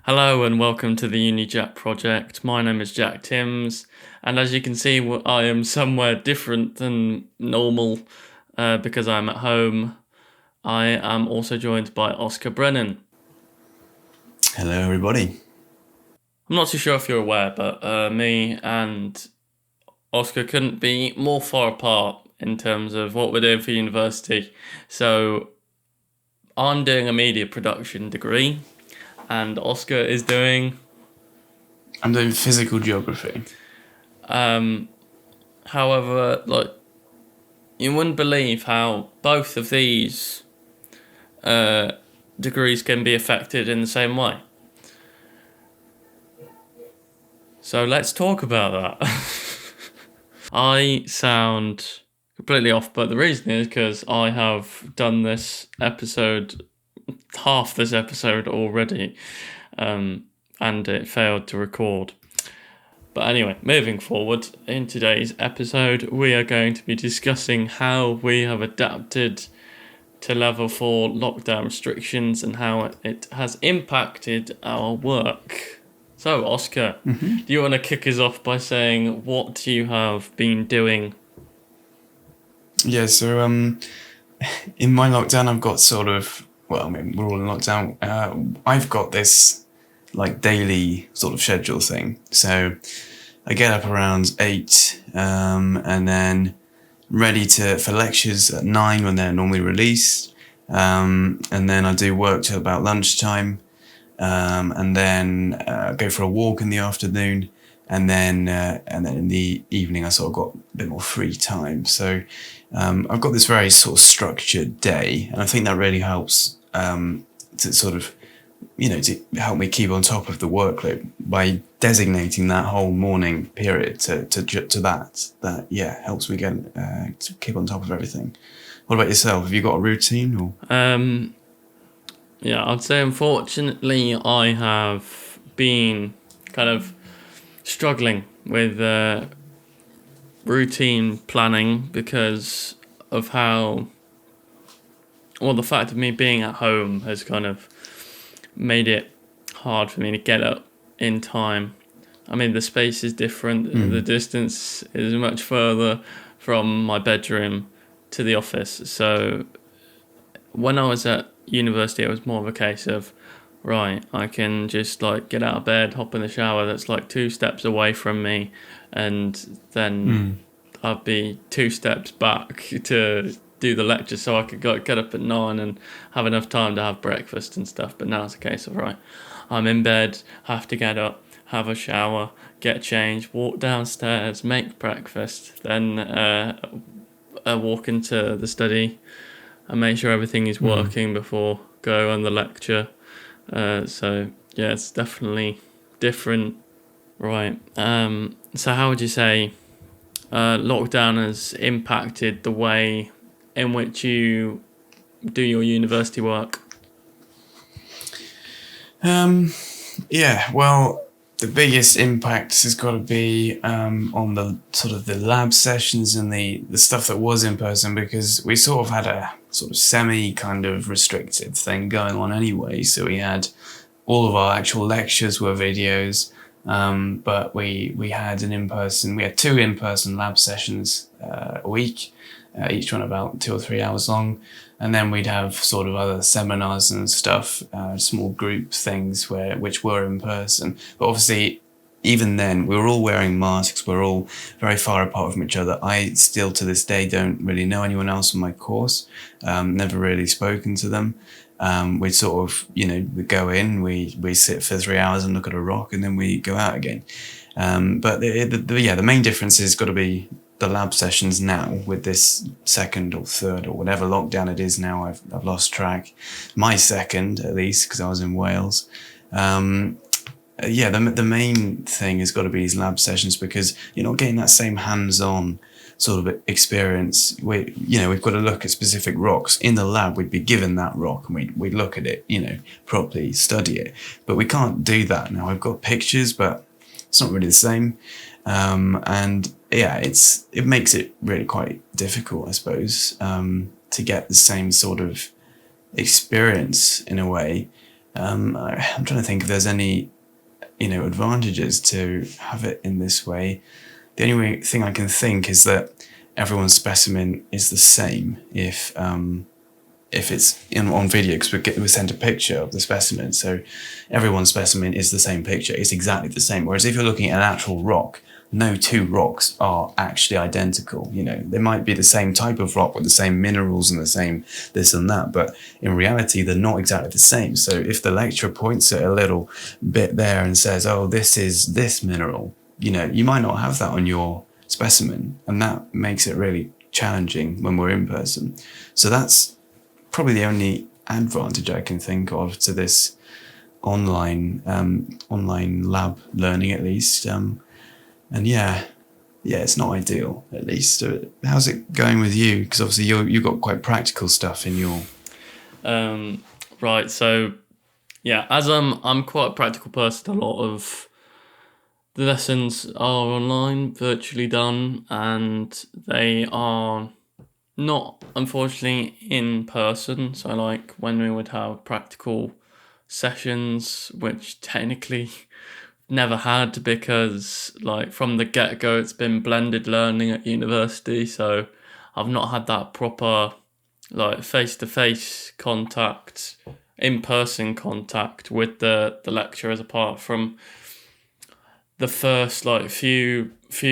Hello and welcome to the UniJack project. My name is Jack Timms, and as you can see, I am somewhere different than normal because I'm at home. I am also joined by Oskar Brennan. Hello, everybody. I'm not too sure if you're aware, but me and Oskar couldn't be more far apart in terms of what we're doing for university. So I'm doing a media production degree, and Oskar is doing I'm doing physical geography. However, you wouldn't believe how both of these degrees can be affected in the same way. So let's talk about that. I sound completely off, but the reason is because I have done half this episode already, and it failed to record. But anyway, moving forward, in today's episode, we are going to be discussing how we have adapted to level 4 lockdown restrictions and how it has impacted our work. So, Oskar, do you want to kick us off by saying what you have been doing? Yeah, so in my lockdown, I've got we're all in lockdown. I've got this daily sort of schedule thing. So I get up around 8, and then ready for lectures at 9 when they're normally released. And then I do work till about lunchtime, and then go for a walk in the afternoon, and then in the evening I sort of got a bit more free time. So I've got this very sort of structured day, and I think that really helps to sort of, to help me keep on top of the workload by designating that whole morning period to that helps me get to keep on top of everything. What about yourself? Have you got a routine or? Yeah, I'd say unfortunately I have been kind of struggling with routine planning because of the fact of me being at home has kind of made it hard for me to get up in time. I mean, the space is different. The distance is much further from my bedroom to the office. So when I was at university, it was more of a case of, right, I can just get out of bed, hop in the shower that's 2 steps away from me, and then I'd be 2 steps back to do the lecture, so I could get up at 9 and have enough time to have breakfast and stuff. But now it's a case of, right, I'm in bed, have to get up, have a shower, get changed, walk downstairs, make breakfast, then walk into the study and make sure everything is working before go on the lecture. So yeah, it's definitely different. Right. So how would you say lockdown has impacted the way in which you do your university work? Yeah, well, the biggest impact has got to be on the sort of the lab sessions and the stuff that was in person, because we sort of had a sort of semi kind of restricted thing going on anyway. So we had all of our actual lectures were videos, but we had we had 2 in-person lab sessions a week, each one about 2 or 3 hours long. And then we'd have sort of other seminars and stuff, small group things which were in person. But obviously, even then, we were all wearing masks. We're all very far apart from each other. I still, to this day, don't really know anyone else in my course. Never really spoken to them. We'd sort of, we go in, we sit for 3 hours and look at a rock, and then we go out again. But the main difference has got to be the lab sessions now with this second or third or whatever lockdown it is now. I've lost track. My second, at least, because I was in Wales. The main thing has got to be these lab sessions, because you're not getting that same hands-on sort of experience. We've got to look at specific rocks. In the lab, we'd be given that rock and we'd look at it, properly study it. But we can't do that now. I've got pictures, but it's not really the same. It makes it really quite difficult, I suppose, to get the same sort of experience in a way. I'm trying to think if there's any, advantages to have it in this way. The only thing I can think is that everyone's specimen is the same if it's on video, because we send a picture of the specimen, so everyone's specimen is the same picture. It's exactly the same. Whereas if you're looking at an actual rock, no two rocks are actually identical. They might be the same type of rock with the same minerals and the same this and that, but in reality, they're not exactly the same. So if the lecturer points at a little bit there and says, oh, this is this mineral, you might not have that on your specimen, and that makes it really challenging when we're in person. So that's probably the only advantage I can think of to this online lab learning, at least. And yeah, it's not ideal, at least. How's it going with you? Because obviously you've got quite practical stuff in your... Right, so yeah, as I'm quite a practical person, a lot of the lessons are online, virtually done, and they are not, unfortunately, in person. So like when we would have practical sessions, which technically never had, because like from the get-go it's been blended learning at university, so I've not had that proper like face-to-face contact, in-person contact with the lecturers, apart from the first like few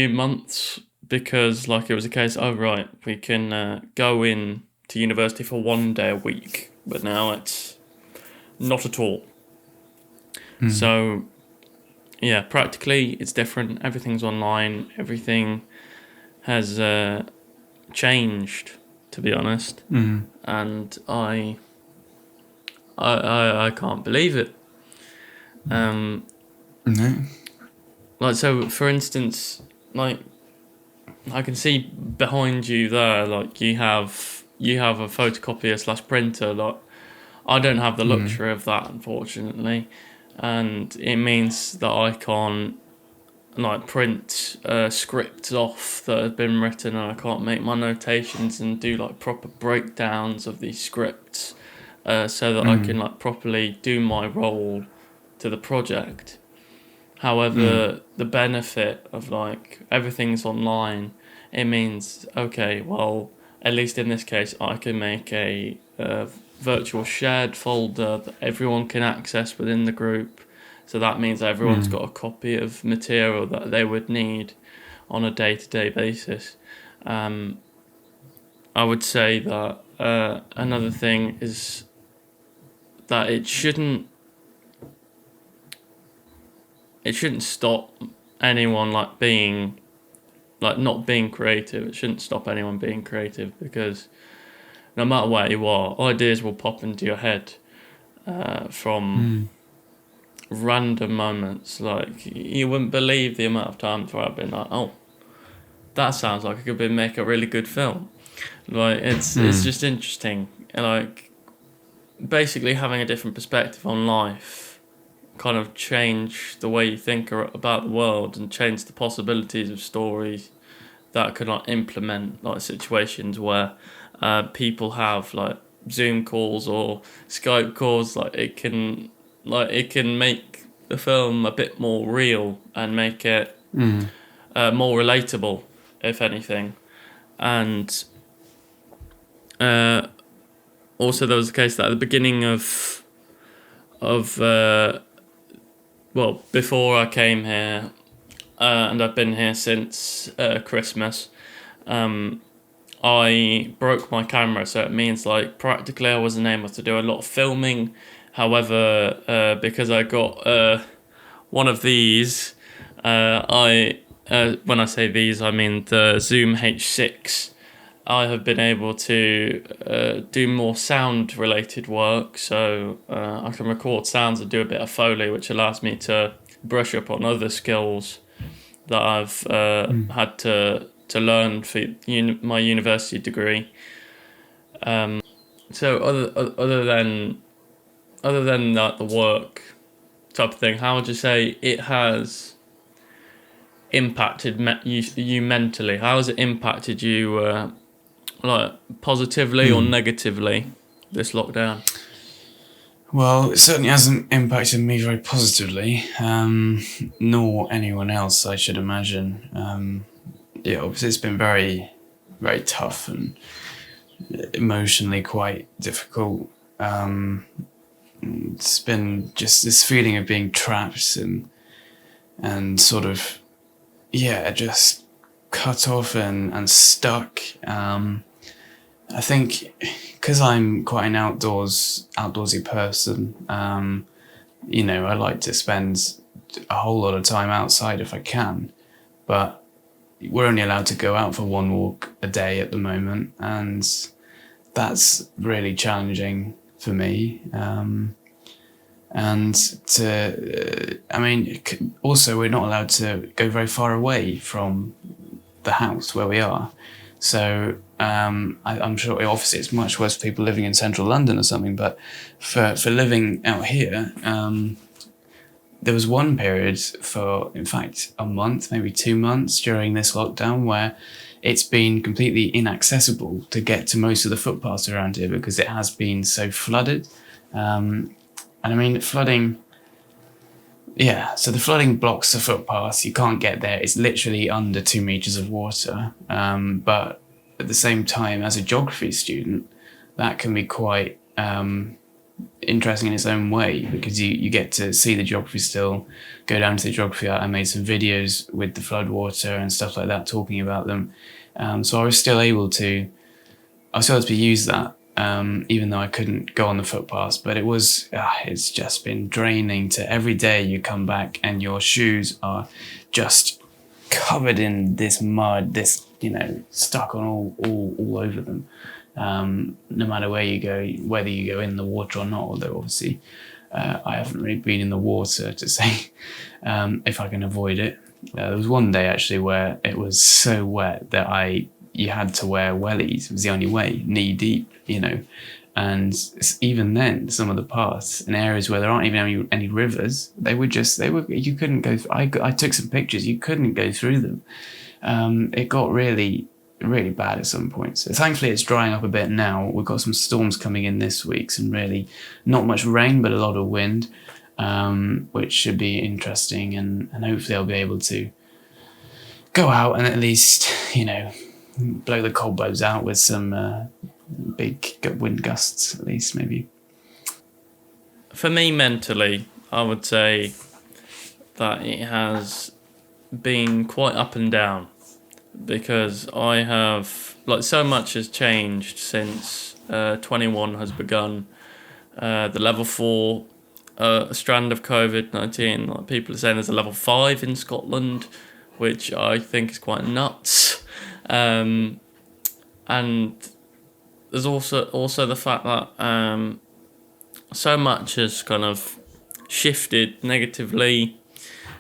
months, because like it was a case, oh right, we can go in to university for 1 day a week, but now it's not at all. So yeah, practically it's different. Everything's online. Everything has changed, to be honest. And I can't believe it. No. Like, so for instance, like I can see behind you there, like you have a photocopier / printer. Like I don't have the luxury of that, unfortunately. And it means that I can't like print scripts off that have been written, and I can't make my notations and do like proper breakdowns of these scripts, so that I can like properly do my role to the project. However, the benefit of like everything's online, it means, okay, well, at least in this case, I can make a virtual shared folder that everyone can access within the group. So that means everyone's got a copy of material that they would need on a day-to-day basis. I would say that another thing is that it shouldn't stop anyone like being like not being creative. It shouldn't stop anyone being creative, because no matter where you are, ideas will pop into your head from random moments. Like you wouldn't believe the amount of times where I've been like, oh, that sounds like it could make a really good film. Like it's just interesting. Like basically having a different perspective on life kind of change the way you think about the world, and change the possibilities of stories that could like implement like situations where people have like Zoom calls or Skype calls. Like it can make the film a bit more real and make it more relatable, if anything. And also there was a case that at the beginning of before I came here, and I've been here since Christmas, I broke my camera, so it means like practically I wasn't able to do a lot of filming. However, because I got one of these, when I say these, I mean the Zoom H6, I have been able to do more sound related work, so I can record sounds and do a bit of Foley, which allows me to brush up on other skills that I've had to learn for my university degree. So other than that, the work type of thing, how would you say it has impacted you mentally? How has it impacted you, like positively or negatively, this lockdown? Well, it certainly hasn't impacted me very positively, nor anyone else, I should imagine. Yeah, obviously it's been very, very tough and emotionally quite difficult. It's been just this feeling of being trapped and sort of, yeah, just cut off and stuck. I think because I'm quite an outdoorsy person, I like to spend a whole lot of time outside if I can, but we're only allowed to go out for one walk a day at the moment, and that's really challenging for me. Also we're not allowed to go very far away from the house where we are. So I'm sure obviously it's much worse for people living in central London or something, but for living out here, there was one period for, in fact, a month, maybe 2 months during this lockdown where it's been completely inaccessible to get to most of the footpaths around here because it has been so flooded. And I mean, flooding, yeah, so the flooding blocks the footpaths. You can't get there. It's literally under 2 meters of water. But at the same time, as a geography student, that can be quite interesting in its own way because you get to see the geography still, go down to the geography. I made some videos with the flood water and stuff like that, talking about them. So I was still able to use that, even though I couldn't go on the footpaths. But it's just been draining. To every day you come back and your shoes are just covered in this mud, stuck on all over them. No matter where you go, whether you go in the water or not, although obviously I haven't really been in the water to say if I can avoid it. There was one day actually where it was so wet that you had to wear wellies. It was the only way, knee deep, and even then, some of the paths in areas where there aren't even any rivers, you couldn't go. I took some pictures. You couldn't go through them. It got really, really bad at some point. So thankfully it's drying up a bit now. We've got some storms coming in this week, some really not much rain, but a lot of wind, which should be interesting. And hopefully I'll be able to go out and at least, blow the cobwebs out with some big wind gusts, at least, maybe. For me, mentally, I would say that it has been quite up and down because I have, so much has changed since 21 has begun. The level 4 strand of COVID-19, people are saying there's a level 5 in Scotland, which I think is quite nuts. And there's also the fact that so much has kind of shifted negatively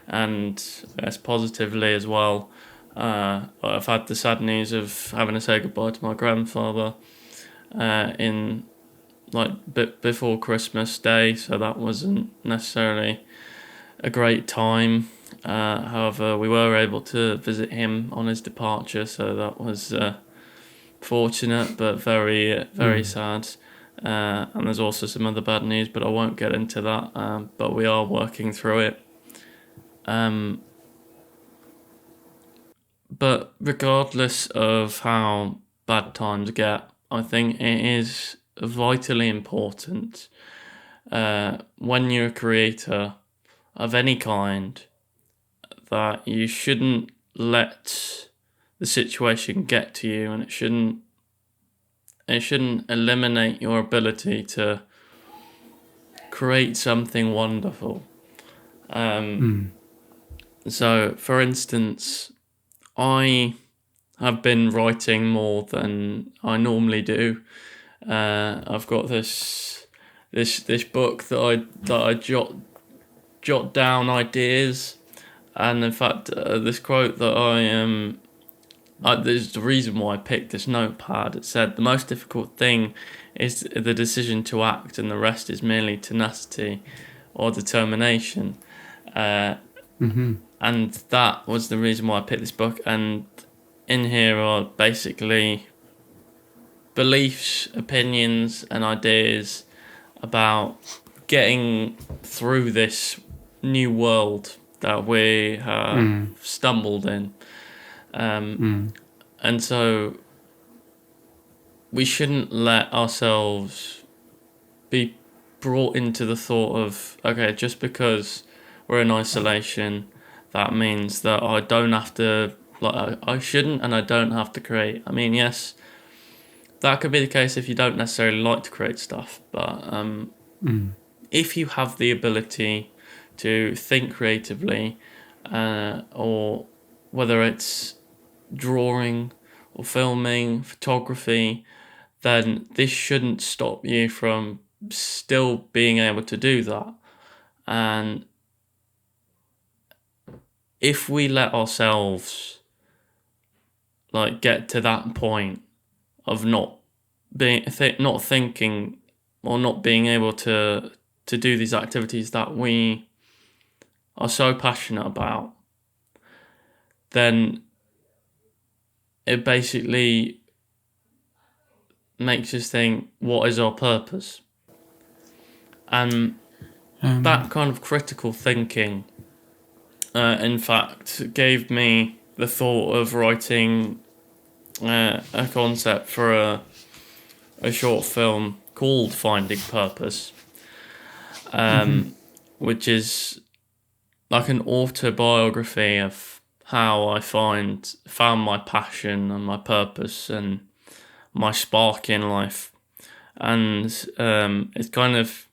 and yes, positively as well. I've had the sad news of having to say goodbye to my grandfather in before Christmas Day, so that wasn't necessarily a great time. However, we were able to visit him on his departure, so that was fortunate but very, very sad. And there's also some other bad news, but I won't get into that. But we are working through it. But regardless of how bad times get, I think it is vitally important when you're a creator of any kind that you shouldn't let the situation get to you, and it shouldn't eliminate your ability to create something wonderful. So, for instance, I have been writing more than I normally do. I've got this book that I jot down ideas, and in fact, this quote that there's the reason why I picked this notepad. It said, "The most difficult thing is the decision to act, and the rest is merely tenacity or determination." And that was the reason why I picked this book. And in here are basically beliefs, opinions, and ideas about getting through this new world that we have stumbled in. And so we shouldn't let ourselves be brought into the thought of, okay, just because we're in isolation, that means that I don't have to, like, I shouldn't and I don't have to create. I mean, yes, that could be the case if you don't necessarily like to create stuff, but if you have the ability to think creatively, or whether it's drawing or filming, photography, then this shouldn't stop you from still being able to do that. And if we let ourselves like get to that point of not thinking or not being able to do these activities that we are so passionate about, then it basically makes us think, what is our purpose? And that kind of critical thinking, in fact, gave me the thought of writing a concept for a short film called Finding Purpose, which is like an autobiography of how I found my passion and my purpose and my spark in life. And it's kind of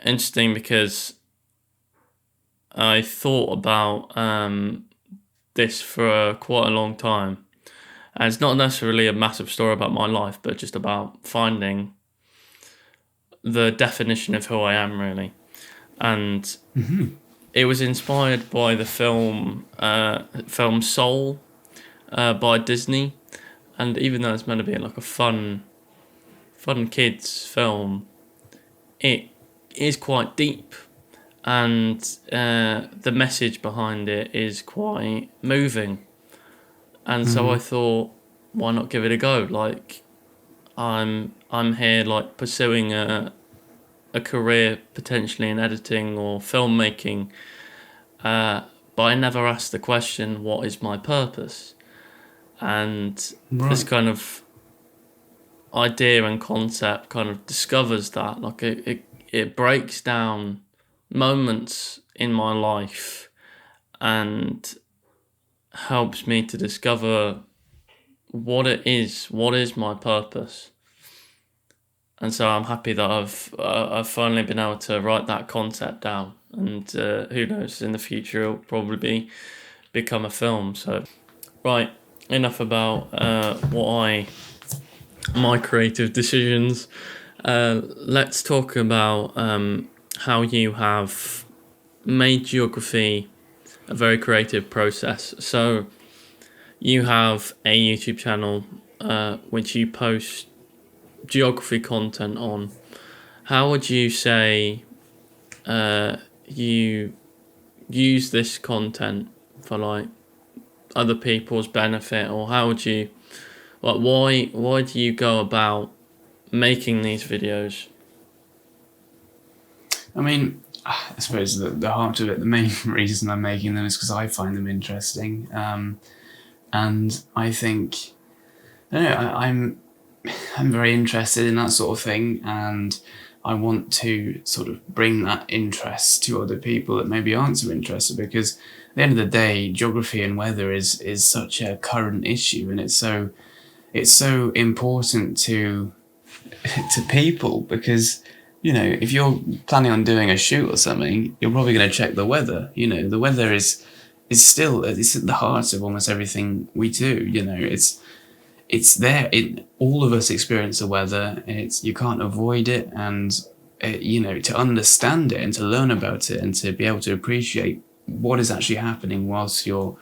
interesting because I thought about this for quite a long time. And it's not necessarily a massive story about my life, but just about finding the definition of who I am, really. And it was inspired by the film Soul by Disney. And even though it's meant to be like a fun kids film, it is quite deep, and the message behind it is quite moving. And so I thought, why not give it a go? Like, I'm here like pursuing a career potentially in editing or filmmaking, but I never asked the question, what is my purpose? And this kind of idea and concept kind of discovers that, like it breaks down moments in my life and helps me to discover what is my purpose. And so I'm happy that I've finally been able to write that concept down, and who knows, in the future it'll probably become a film. So right, enough about my creative decisions. Let's talk about how you have made geography a very creative process. So you have a YouTube channel which you post geography content on. How would you say you use this content for like other people's benefit, or how would you, like, why do you go about making these videos? I mean, I suppose the heart of it, the main reason I'm making them is because I find them interesting, and I think, I don't know, I'm very interested in that sort of thing, and I want to sort of bring that interest to other people that maybe aren't so interested, because at the end of the day, geography and weather is such a current issue, and it's so important to people, because, you know, if you're planning on doing a shoot or something, you're probably going to check the weather. You know, the weather is still, it's at the heart of almost everything we do. You know, it's there. All of us experience the weather. You can't avoid it, and you know, to understand it and to learn about it and to be able to appreciate what is actually happening whilst you're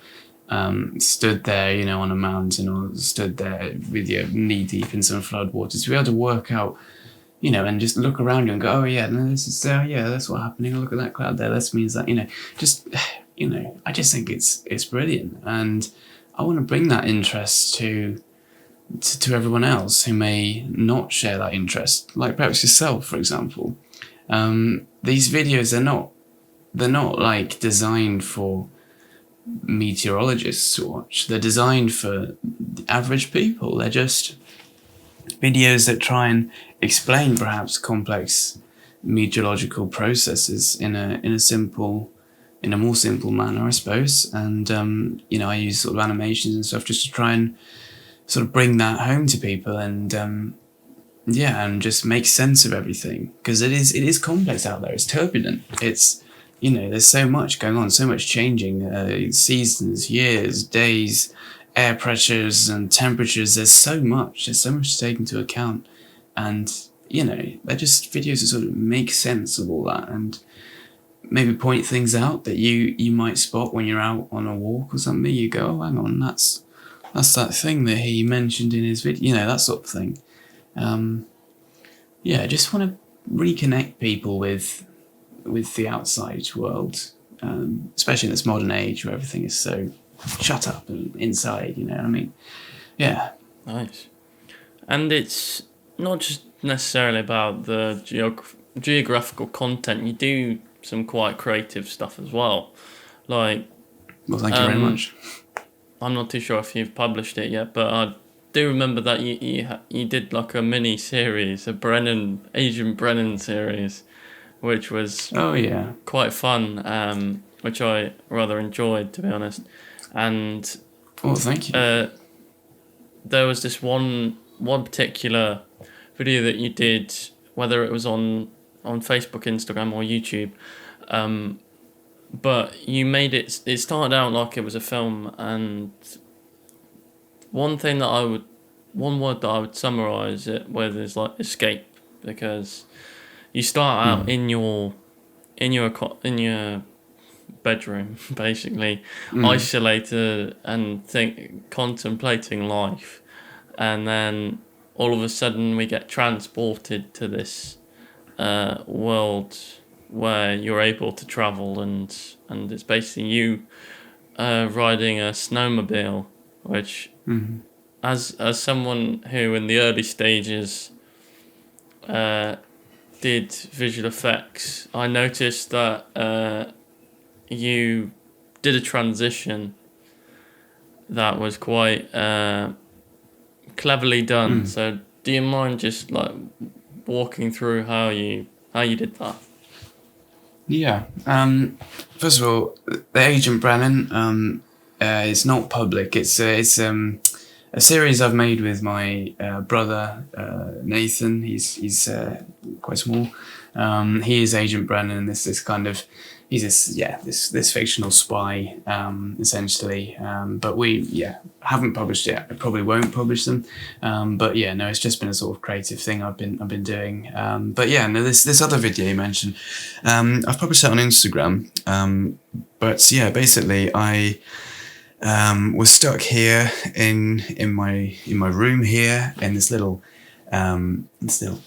stood there, you know, on a mountain, or stood there with your knee deep in some floodwaters, to be able to work out, you know, and just look around you and go, oh yeah, no, this is yeah, that's what's happening. Look at that cloud there. This means that, you know, just, you know, I just think it's brilliant, and I want to bring that interest to everyone else who may not share that interest, like perhaps yourself, for example. These videos they're not like designed for meteorologists to watch. They're designed for the average people. They're just videos that try and explain perhaps complex meteorological processes in a more simple manner, I suppose. And I use sort of animations and stuff just to try and sort of bring that home to people, and and just make sense of everything, because it is complex out there. It's turbulent. It's there's so much going on, so much changing, seasons, years, days, air pressures and temperatures. There's so much to take into account, and they're just videos that sort of make sense of all that, and maybe point things out that you might spot when you're out on a walk or something. You go, oh, hang on, that's that thing that he mentioned in his video, that sort of thing. I just want to reconnect people with the outside world, especially in this modern age where everything is so shut up and inside, you know what I mean? Yeah. Nice. And it's not just necessarily about the geographical content. You do some quite creative stuff as well. Like, well, thank you very much. I'm not too sure if you've published it yet, but I do remember that you did like a mini series, Agent Brennan series, which was quite fun, which I rather enjoyed, to be honest. And thank you. There was this one particular video that you did, whether it was on Facebook, Instagram, or YouTube, but you made it started out like it was a film, and one word that I would summarize it with is like escape, because you start out in your bedroom, basically, isolated and contemplating life, and then all of a sudden we get transported to this world where you're able to travel, and it's basically you riding a snowmobile, which as someone who in the early stages did visual effects, I noticed that you did a transition that was quite cleverly done. So do you mind just like walking through how you did that? Yeah. First of all, the Agent Brennan is not public. It's a series I've made with my brother Nathan. He's quite small. He is Agent Brennan. He's this fictional spy, essentially. But we haven't published it. I probably won't publish them. But it's just been a sort of creative thing I've been doing. This other video you mentioned, I've published it on Instagram. Basically I was stuck here in my room here, in this little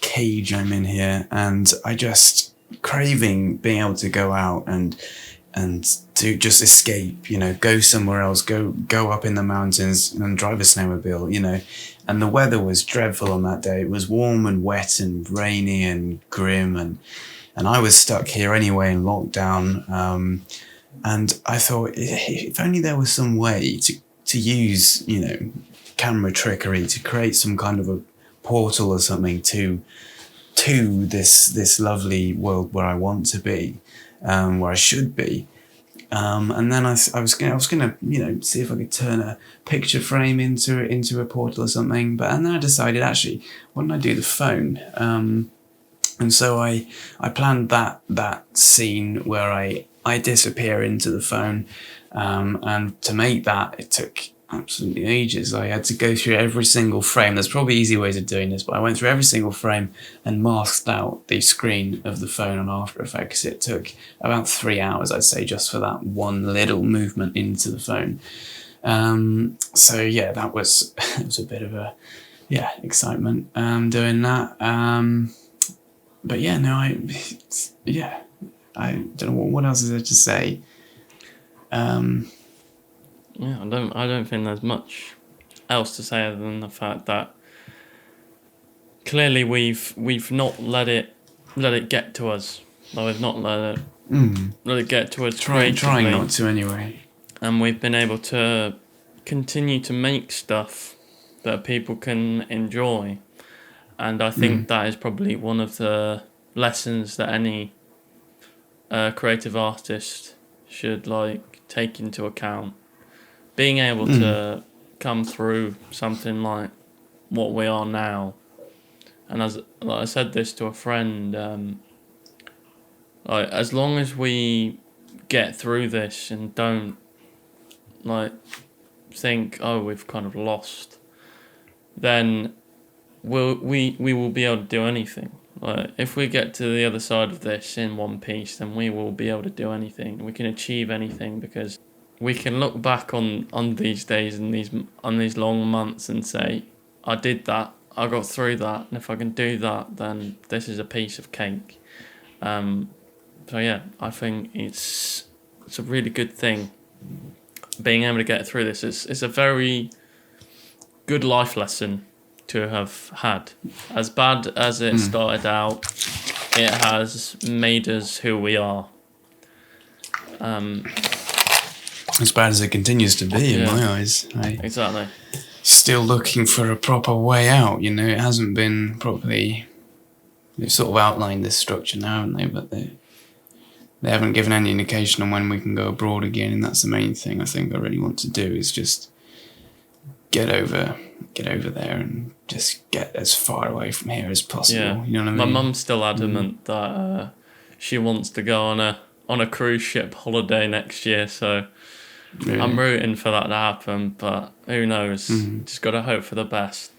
cage I'm in here, and I just craving being able to go out and to just escape, go somewhere else, go up in the mountains and drive a snowmobile, and the weather was dreadful on that day. It was warm and wet and rainy and grim, and I was stuck here anyway in lockdown. And I thought, if only there was some way to use, camera trickery to create some kind of a portal or something to this lovely world where I want to be, where I should be. And then I was gonna see if I could turn a picture frame into a portal or something. And then I decided, actually, why don't I do the phone? And so I planned that scene where I disappear into the phone, and to make that, it took absolutely ages. I had to go through every single frame. There's probably easy ways of doing this, but I went through every single frame and masked out the screen of the phone on After Effects. It took about 3 hours, I'd say, just for that one little movement into the phone. That was it was a bit of a excitement doing that. I don't know what else is there to say. I don't think there's much else to say other than the fact that clearly we've not let it let it get to us. Like we've not let it get to us Trying creatively. not to anyway. And we've been able to continue to make stuff that people can enjoy. And I think that is probably one of the lessons that any creative artist should like take into account. Being able to come through something like what we are now. And as like I said this to a friend, like as long as we get through this and don't like think, oh, we've kind of lost, then we will be able to do anything. Like if we get to the other side of this in one piece, then we will be able to do anything. We can achieve anything because we can look back on these days and these long months and say, I did that, I got through that, and if I can do that, then this is a piece of cake. So yeah, I think it's a really good thing. Being able to get through this is a very good life lesson to have had. As bad as it started out, it has made us who we are. As bad as it continues to be in Yeah. my eyes. Exactly. Still looking for a proper way out, you know. It hasn't been properly... They've sort of outlined this structure now, haven't they? But they haven't given any indication on when we can go abroad again, and that's the main thing I think I really want to do, is just get over there and just get as far away from here as possible. Yeah. You know what I My mean? mum's still adamant that she wants to go on a cruise ship holiday next year, so Really. I'm rooting for that to happen, but who knows? Just got to hope for the best.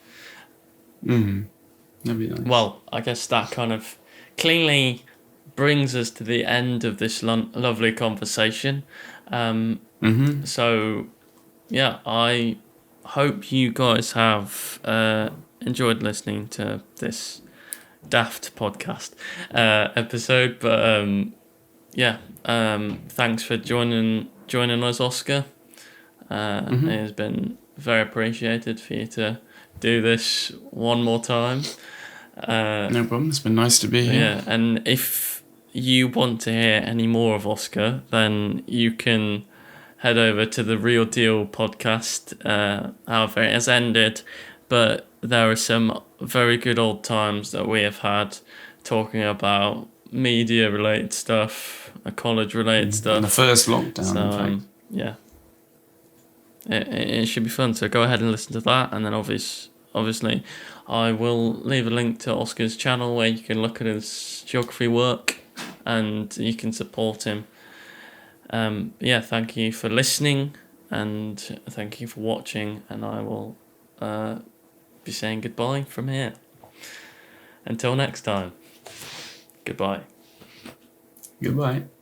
That'd be nice. Well, I guess that kind of cleanly brings us to the end of this lovely conversation. So, yeah, I hope you guys have enjoyed listening to this daft podcast episode. But thanks for joining us, Oskar. It has been very appreciated for you to do this one more time. No problem. It's been nice to be here. Yeah, and if you want to hear any more of Oskar, then you can head over to the Real Deal podcast. However, it has ended, but there are some very good old times that we have had talking about media-related stuff, college-related stuff. And the first lockdown, So, in fact. yeah. It should be fun, so go ahead and listen to that, and then obviously I will leave a link to Oskar's channel where you can look at his geography work and you can support him. Thank you for listening and thank you for watching, and I will be saying goodbye from here. Until next time, goodbye. Goodbye.